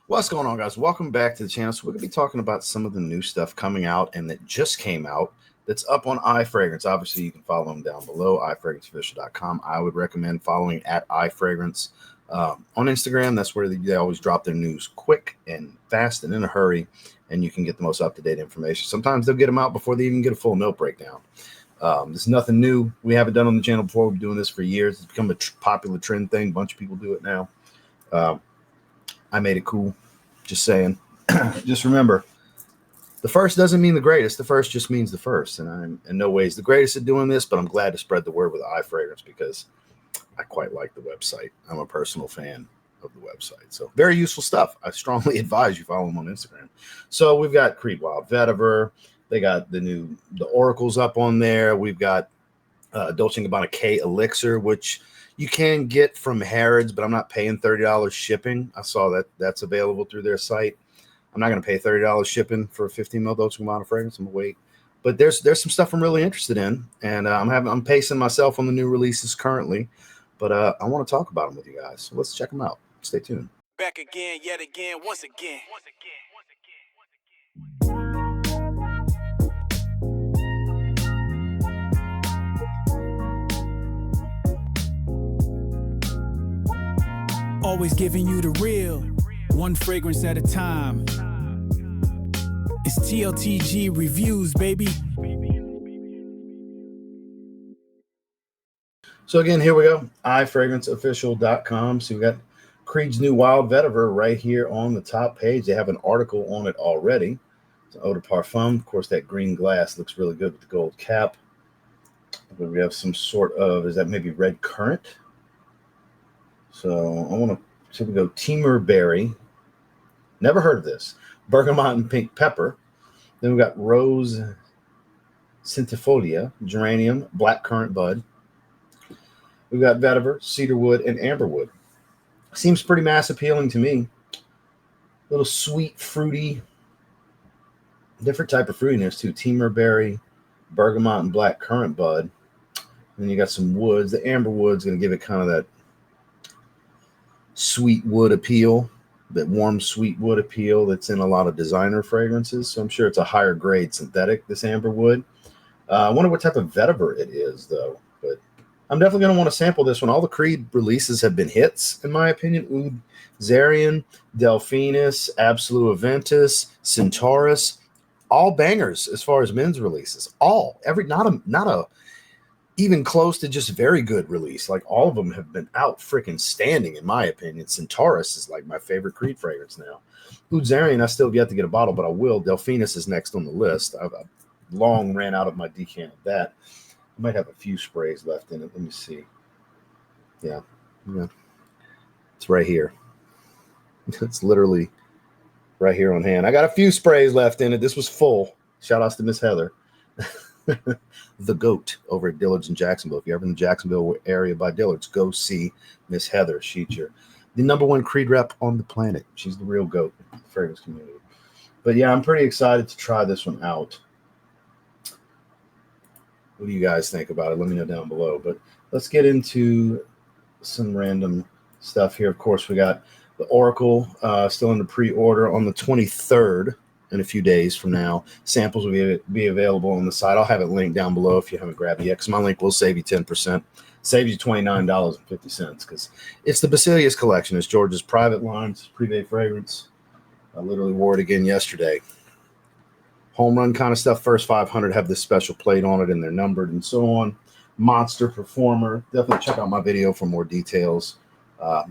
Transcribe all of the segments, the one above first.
What's going on, guys? Welcome back to the channel. So we're going to be talking about some of the new stuff coming out and that just came out that's up on iFragrance. Obviously, you can follow them down below, iFragranceofficial.com. I would recommend following at iFragrance on Instagram. That's where they always drop their news quick and fast and in a hurry, and you can get the most up-to-date information. Sometimes they'll get them out before they even get a full note breakdown. There's nothing new. We haven't done on the channel before. We've been doing this for years. It's become a popular trend thing. A bunch of people do it now. I made it cool. Just saying. Just remember, the first doesn't mean the greatest. The first just means the first. And I'm in no ways the greatest at doing this, but I'm glad to spread the word with iFragrance because I quite like the website. I'm a personal fan of the website. So very useful stuff. I strongly advise you follow them on Instagram. So we've got Creed Wild Vetiver. They got the Oracles up on there. We've got Dolce Gabbana K Elixir, which you can get from Harrods, but I'm not paying $30 shipping. I saw that that's available through their site. I'm not going to pay $30 shipping for a 15 ml Dolce Gabbana fragrance. I'm going to wait. But there's some stuff I'm really interested in, and I'm pacing myself on the new releases currently. But I want to talk about them with you guys. So let's check them out. Stay tuned. Back again, yet again, once again. Always giving you the real, one fragrance at a time. It's TLTG Reviews, baby. So again, here we go, iFragranceofficial.com. So we got Creed's new Wild Vetiver right here on the top page. They have an article on it already. It's an eau de parfum. Of course, that green glass looks really good with the gold cap. But we have some sort of, is that maybe red currant? So we go Timur Berry. Never heard of this. Bergamot and pink pepper. Then we got Rose Centifolia, geranium, black currant bud. We've got vetiver, cedarwood, and amberwood. Seems pretty mass appealing to me. A little sweet, fruity, different type of fruitiness too. Timur berry, bergamot, and black currant bud. And then you got some woods. The amberwood's going to give it kind of that sweet wood appeal, that warm sweet wood appeal that's in a lot of designer fragrances. So I'm sure it's a higher grade synthetic, this amberwood. I wonder what type of vetiver it is, though. But I'm definitely going to want to sample this one. All the Creed releases have been hits, in my opinion. Oud Zarian, Delphinus, Absolute Aventus, Centaurus, all bangers as far as men's releases. All, not a even close to just very good release. Like all of them have been out freaking standing, in my opinion. Centaurus is like my favorite Creed fragrance now. Oud Zarian, I still have yet to get a bottle, but I will. Delphinus is next on the list. I've long ran out of my decant of that. I might have a few sprays left in it. Let me see. Yeah. It's right here. It's literally right here on hand. I got a few sprays left in it. This was full. Shout outs to Miss Heather. The GOAT over at Dillard's in Jacksonville. If you're ever in the Jacksonville area by Dillard's, go see Miss Heather. She's the #1 Creed rep on the planet. She's the real GOAT in the fragrance community. But yeah, I'm pretty excited to try this one out. What do you guys think about it? Let me know down below. But let's get into some random stuff here. Of course, we got the Oracle still in the pre-order on the 23rd. In a few days from now. Samples will be available on the site. I'll have it linked down below if you haven't grabbed it yet, because my link will save you 10%. Saves you $29.50 because it's the Basileus collection. It's George's private line. It's Privé fragrance. I literally wore it again yesterday. Home run kind of stuff. First 500 have this special plate on it, and they're numbered and so on. Monster performer. Definitely check out my video for more details. I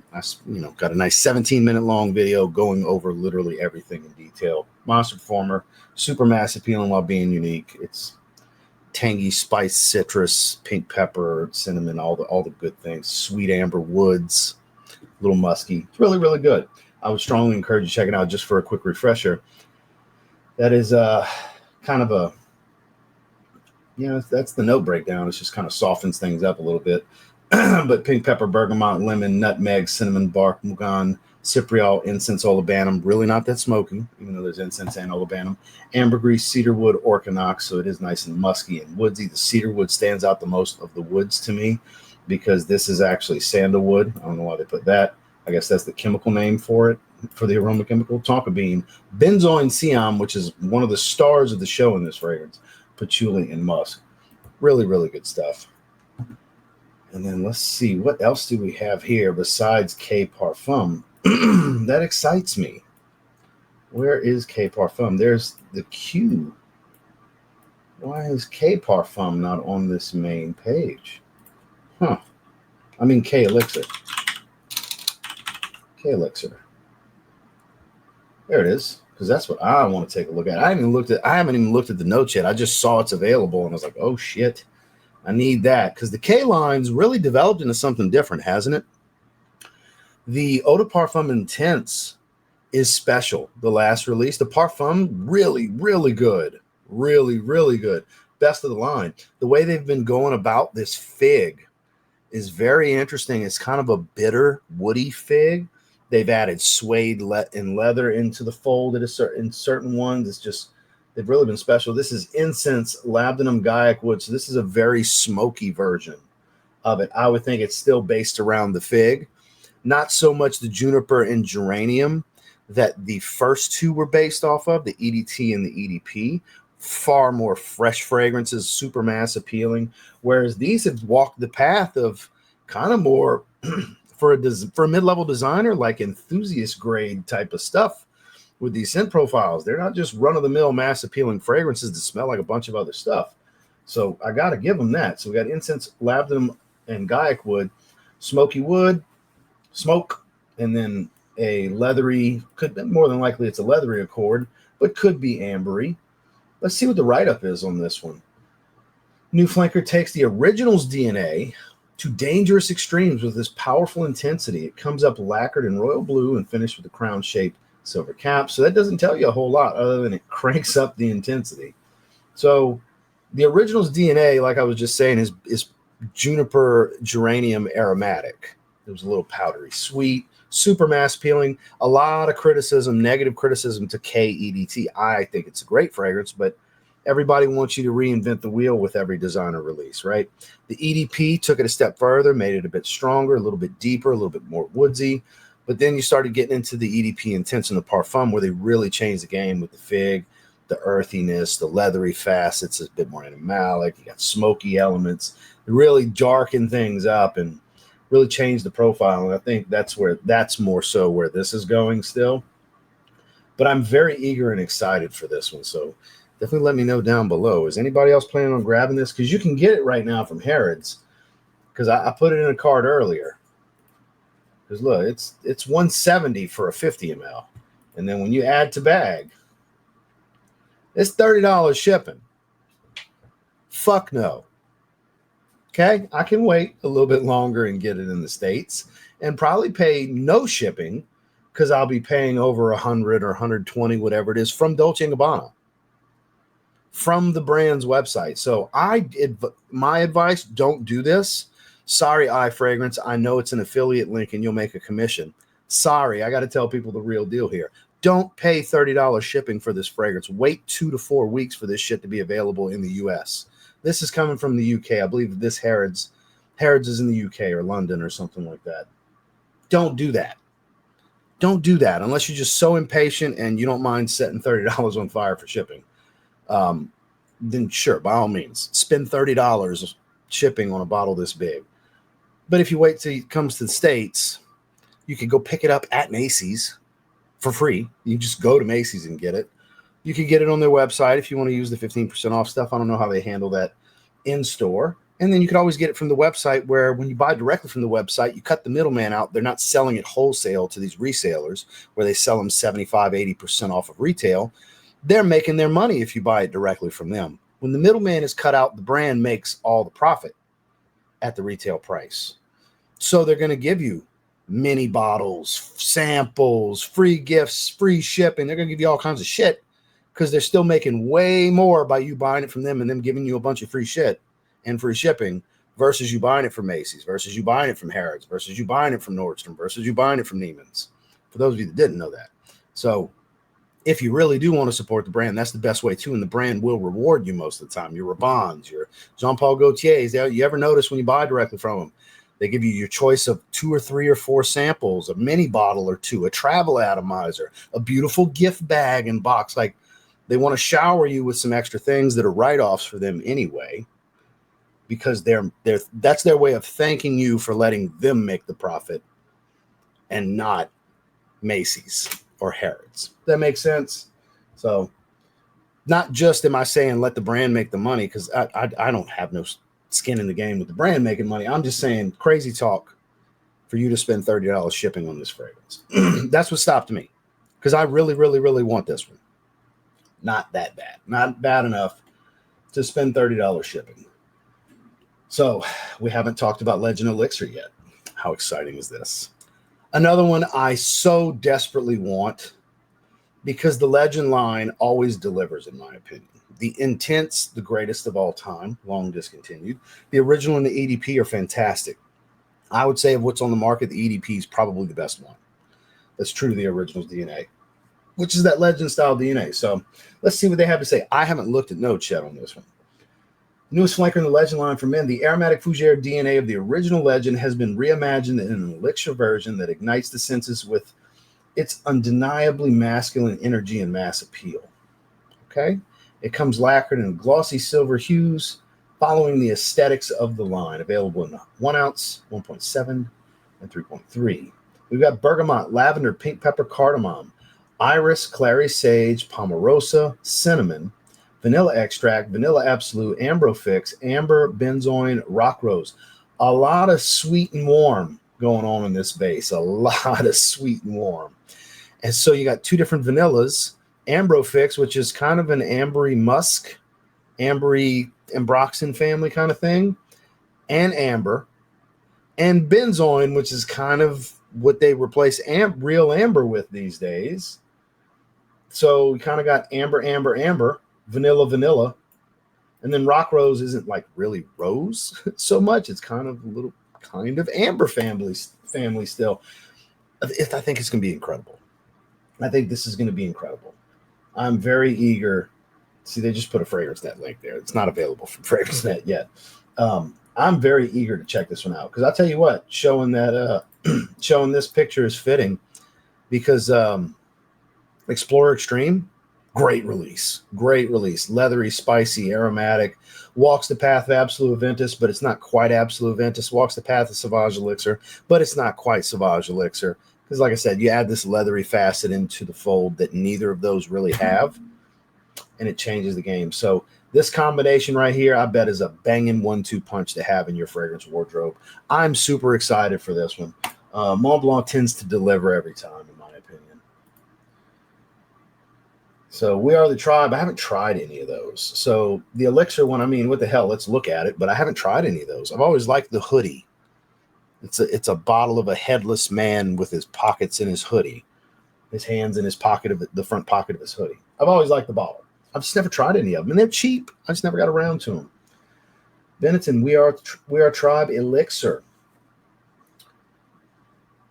got a nice 17-minute long video going over literally everything in detail. Monster performer, super mass appealing while being unique. It's tangy, spice, citrus, pink pepper, cinnamon, all the good things. Sweet amber woods, a little musky. It's really, really good. I would strongly encourage you to check it out just for a quick refresher. That is kind of a, that's the note breakdown. It just kind of softens things up a little bit. But pink pepper, bergamot, lemon, nutmeg, cinnamon bark, mugan, cypriol, incense, olibanum. Really not that smoky, even though there's incense and olibanum. Ambergris, cedarwood, orchinox. So it is nice and musky and woodsy. The cedarwood stands out the most of the woods to me because this is actually sandalwood. I don't know why they put that. I guess that's the chemical name for it. for the aroma chemical, tonka bean, benzoin siam, which is one of the stars of the show in this fragrance, patchouli, and musk. Really, really good stuff. And then let's see, what else do we have here besides K Parfum that excites me? Where is K Parfum? There's the Q. Why is K Parfum not on this main page? Huh. I mean K Elixir. K Elixir. There it is, because that's what I want to take a look at. I haven't even looked at the notes yet. I just saw it's available, and I was like, oh shit, I need that, because the K line's really developed into something different, hasn't it? The Eau de Parfum Intense is special. The last release, the Parfum, really, really good. Really, really good. Best of the line. The way they've been going about this fig is very interesting. It's kind of a bitter, woody fig. They've added suede and leather into the fold in certain ones. It's just, they've really been special. This is incense, labdanum, gaiac wood. So this is a very smoky version of it. I would think it's still based around the fig. Not so much the juniper and geranium that the first two were based off of, the EDT and the EDP. Far more fresh fragrances, super mass appealing. Whereas these have walked the path of kind of more for a mid-level designer, like enthusiast grade type of stuff with these scent profiles. They're not just run-of-the-mill mass appealing fragrances that smell like a bunch of other stuff. So I got to give them that. So we got incense, labdanum, and gaiac wood, smoky wood, smoke, and then a leathery, could be more than likely it's a leathery accord, but could be ambery. Let's see what the write-up is on this one. New Flanker takes the original's DNA to dangerous extremes with this powerful intensity. It comes up lacquered in royal blue and finished with a crown-shaped silver cap. So that doesn't tell you a whole lot other than it cranks up the intensity. So the original's DNA, like I was just saying, is juniper geranium aromatic. It was a little powdery sweet, super mass appealing. A lot of criticism, negative criticism to KEDT. I think it's a great fragrance, but everybody wants you to reinvent the wheel with every designer release, right? The EDP took it a step further, made it a bit stronger, a little bit deeper, a little bit more woodsy. But then you started getting into the EDP Intense and the Parfum, where they really changed the game with the fig, the earthiness, the leathery facets, a bit more animalic. You got smoky elements. They really darken things up and really changed the profile. And I think that's more so where this is going still. But I'm very eager and excited for this one. So definitely let me know down below. Is anybody else planning on grabbing this? Because you can get it right now from Harrods. Because I put it in a cart earlier. Because look, it's $170 for a 50 ml. And then when you add to bag, it's $30 shipping. Fuck no. Okay, I can wait a little bit longer and get it in the States and probably pay no shipping because I'll be paying over $100 or $120, whatever it is, from Dolce & Gabbana, from the brand's website. So my advice, don't do this. Sorry, iFragrance. I know it's an affiliate link and you'll make a commission. Sorry, I got to tell people the real deal here. Don't pay $30 shipping for this fragrance. Wait 2 to 4 weeks for this shit to be available in the U.S. This is coming from the UK. I believe this Harrods is in the UK or London or something like that. Don't do that. Don't do that unless you're just so impatient and you don't mind setting $30 on fire for shipping. Then sure, by all means, spend $30 shipping on a bottle this big. But if you wait till it comes to the States, you can go pick it up at Macy's for free. You just go to Macy's and get it. You can get it on their website if you want to use the 15% off stuff. I don't know how they handle that in store. And then you can always get it from the website, where when you buy directly from the website, you cut the middleman out. They're not selling it wholesale to these resellers where they sell them 75, 80% off of retail. They're making their money if you buy it directly from them. When the middleman is cut out, the brand makes all the profit at the retail price. So they're going to give you mini bottles, samples, free gifts, free shipping. They're going to give you all kinds of shit, because they're still making way more by you buying it from them and them giving you a bunch of free shit and free shipping versus you buying it from Macy's, versus you buying it from Harrods, versus you buying it from Nordstrom, versus you buying it from Neiman's. For those of you that didn't know that. So if you really do want to support the brand, that's the best way too. And the brand will reward you most of the time. Your Raban's, your Jean Paul Gaultier's. You ever notice when you buy directly from them, They give you your choice of 2 or 3 or 4 samples, a mini bottle or 2, a travel atomizer, a beautiful gift bag and box. Like, they want to shower you with some extra things that are write-offs for them anyway, because that's their way of thanking you for letting them make the profit and not Macy's or Harrods. That makes sense? So not just am I saying let the brand make the money, because I don't have no skin in the game with the brand making money. I'm just saying crazy talk for you to spend $30 shipping on this fragrance. That's what stopped me, because I really, really, really want this one. Not that bad. Not bad enough to spend $30 shipping. So we haven't talked about Legend Elixir yet. How exciting is this? Another one I so desperately want, because the Legend line always delivers, in my opinion. The Intense, the greatest of all time, long discontinued. The original and the EDP are fantastic. I would say of what's on the market, the EDP is probably the best one. That's true to the original's DNA, which is that Legend style DNA. So let's see what they have to say. I haven't looked at notes yet on this one. Newest flanker in the Legend line for men, the aromatic fougere DNA of the original Legend has been reimagined in an elixir version that ignites the senses with its undeniably masculine energy and mass appeal. Okay? It comes lacquered in glossy silver hues, following the aesthetics of the line. Available in 1 ounce, 1.7, and 3.3. We've got bergamot, lavender, pink pepper, cardamom, iris, clary sage, pomarosa, cinnamon, vanilla extract, vanilla absolute, ambrofix, amber, benzoin, rock rose. A lot of sweet and warm going on in this base. A lot of sweet and warm. And so you got 2 different vanillas. Ambrofix, which is kind of an ambery musk, ambery ambroxan family kind of thing, and amber. And benzoin, which is kind of what they replace real amber with these days. So we kind of got amber, amber, amber, vanilla, vanilla. And then rock rose isn't like really rose so much. It's kind of a little kind of amber family still. I think it's going to be incredible. I think this is going to be incredible. I'm very eager. See, they just put a FragranceNet link there. It's not available from FragranceNet yet. I'm very eager to check this one out, because I'll tell you what, showing this picture is fitting, because Explorer Extreme, great release, leathery, spicy, aromatic, walks the path of Absolute Ventus, but it's not quite Absolute Ventus. Walks the path of Sauvage Elixir, but it's not quite Sauvage Elixir. Because like I said, you add this leathery facet into the fold that neither of those really have, and it changes the game. So this combination right here, I bet, is a banging 1-2 punch to have in your fragrance wardrobe. I'm super excited for this one. Montblanc tends to deliver every time, in my opinion. So We Are the Tribe. I haven't tried any of those. So the Elixir one, I mean, what the hell? Let's look at it. But I haven't tried any of those. I've always liked the hoodie. It's a bottle of a headless man with his pockets in his hoodie, his hands in his pocket of the front pocket of his hoodie. I've always liked the bottle. I've just never tried any of them, and they're cheap. I just never got around to them. Benetton, We Are Tribe Elixir.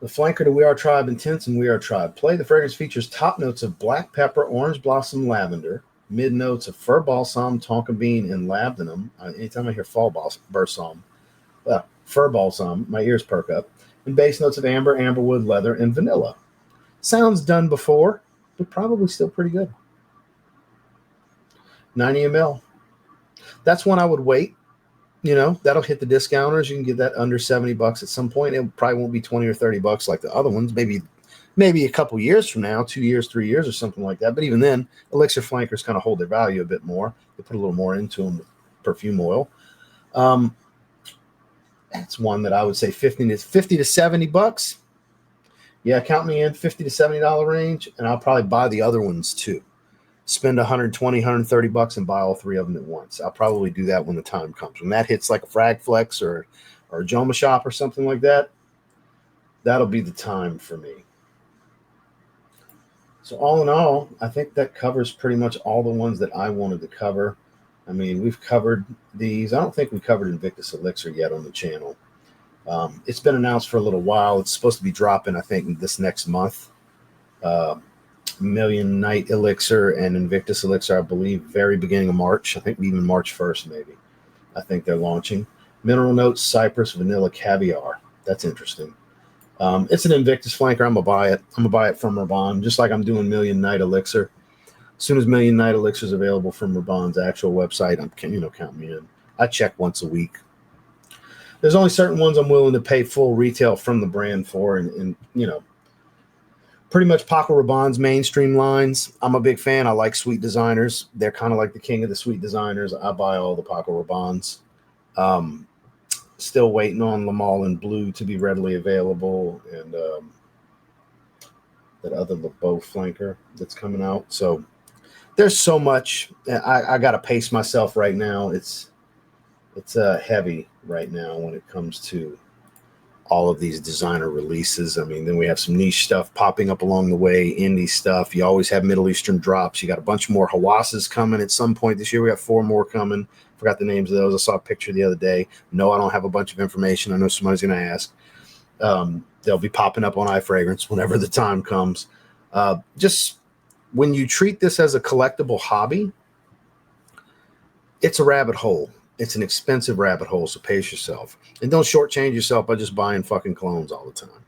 The flanker to We Are Tribe Intense and We Are Tribe. Play. The fragrance features top notes of black pepper, orange blossom, lavender, mid notes of fir balsam, tonka bean, and labdanum. Anytime I hear fall balsam, fir balsam, my ears perk up. And base notes of amber, amberwood, leather, and vanilla. Sounds done before, but probably still pretty good. 90 ml. That's one I would wait. You know, that'll hit the discounters. You can get that under $70 at some point. It probably won't be 20 or $30 like the other ones. Maybe a couple years from now, 2 years, 3 years, or something like that. But even then, Elixir flankers kind of hold their value a bit more. They put a little more into them with perfume oil. That's one that I would say $50 to $70. Yeah, count me in, $50 to $70 range, and I'll probably buy the other ones too. Spend $120, $130 and buy all 3 of them at once. I'll probably do that when the time comes. When that hits like a Frag Flex or a Joma Shop or something like that, that'll be the time for me. So all in all, I think that covers pretty much all the ones that I wanted to cover. I mean, we've covered these. I don't think we covered Invictus Elixir yet on the channel. It's been announced for a little while. It's supposed to be dropping, I think, this next month. Million Night Elixir and Invictus Elixir, I believe, very beginning of March. I think even March 1st, maybe. I think they're launching. Mineral notes, cypress, vanilla, caviar. That's interesting. It's an Invictus flanker. I'm gonna buy it. I'm gonna buy it from Rabanne, just like I'm doing Million Night Elixir. As soon as Million Night Elixir is available from Rabanne's actual website, count me in. I check once a week. There's only certain ones I'm willing to pay full retail from the brand for, and pretty much Paco Rabanne's mainstream lines. I'm a big fan. I like sweet designers. They're kind of like the king of the sweet designers. I buy all the Paco Rabanne's. Still waiting on Lamal in blue to be readily available, and that other LeBeau flanker that's coming out. So there's so much. I got to pace myself right now. It's heavy right now when it comes to all of these designer releases. I mean, then we have some niche stuff popping up along the way, indie stuff. You always have Middle Eastern drops. You got a bunch more Hawasses coming at some point this year. We got 4 more coming. Forgot the names of those. I saw a picture the other day. No, I don't have a bunch of information. I know somebody's going to ask. They'll be popping up on iFragrance whenever the time comes. Just when you treat this as a collectible hobby, it's a rabbit hole. It's an expensive rabbit hole, so pace yourself. And don't shortchange yourself by just buying fucking clones all the time.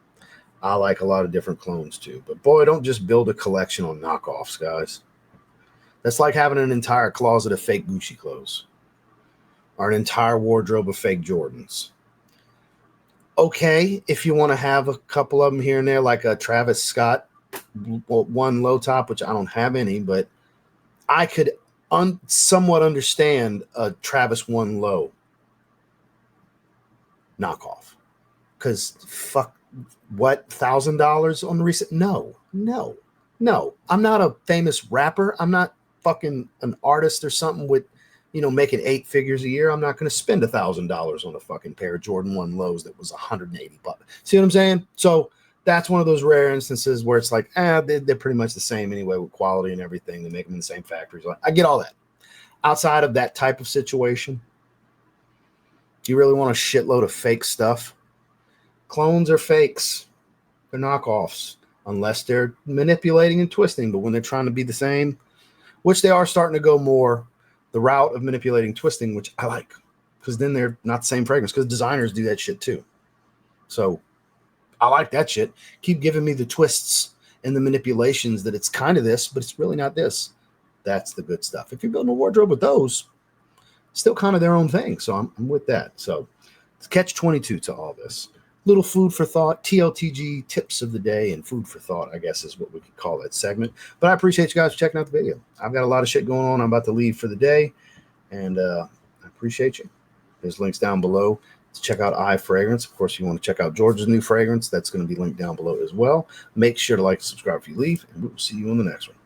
I like a lot of different clones too. But boy, don't just build a collection on knockoffs, guys. That's like having an entire closet of fake Gucci clothes or an entire wardrobe of fake Jordans. Okay, if you want to have a couple of them here and there, like a Travis Scott one low top, which I don't have any, but I could somewhat understand a Travis one low knockoff, because fuck, what, $1,000 on the recent? No. I'm not a famous rapper. I'm not fucking an artist or something with, making 8 figures a year. I'm not going to spend $1,000 on a fucking pair of Jordan 1 lows that was $180. See what I'm saying? So that's one of those rare instances where it's like, they're pretty much the same anyway with quality and everything. They make them in the same factories. I get all that. Outside of that type of situation, do you really want a shitload of fake stuff? Clones are fakes. They're knockoffs, unless they're manipulating and twisting. But when they're trying to be the same, which they are starting to go more the route of manipulating, twisting, which I like, because then they're not the same fragrance, because designers do that shit too. So I like that shit. Keep giving me the twists and the manipulations that it's kind of this, but it's really not this. That's the good stuff. If you're building a wardrobe with those, still kind of their own thing. So I'm with that. So it's catch-22 to all this. Little food for thought, TLTG tips of the day, and food for thought, I guess, is what we could call that segment. But I appreciate you guys for checking out the video. I've got a lot of shit going on. I'm about to leave for the day, and I appreciate you. There's links down below to check out iFragrance. Of course, if you want to check out George's new fragrance, that's going to be linked down below as well. Make sure to like and subscribe if you leave, and we'll see you on the next one.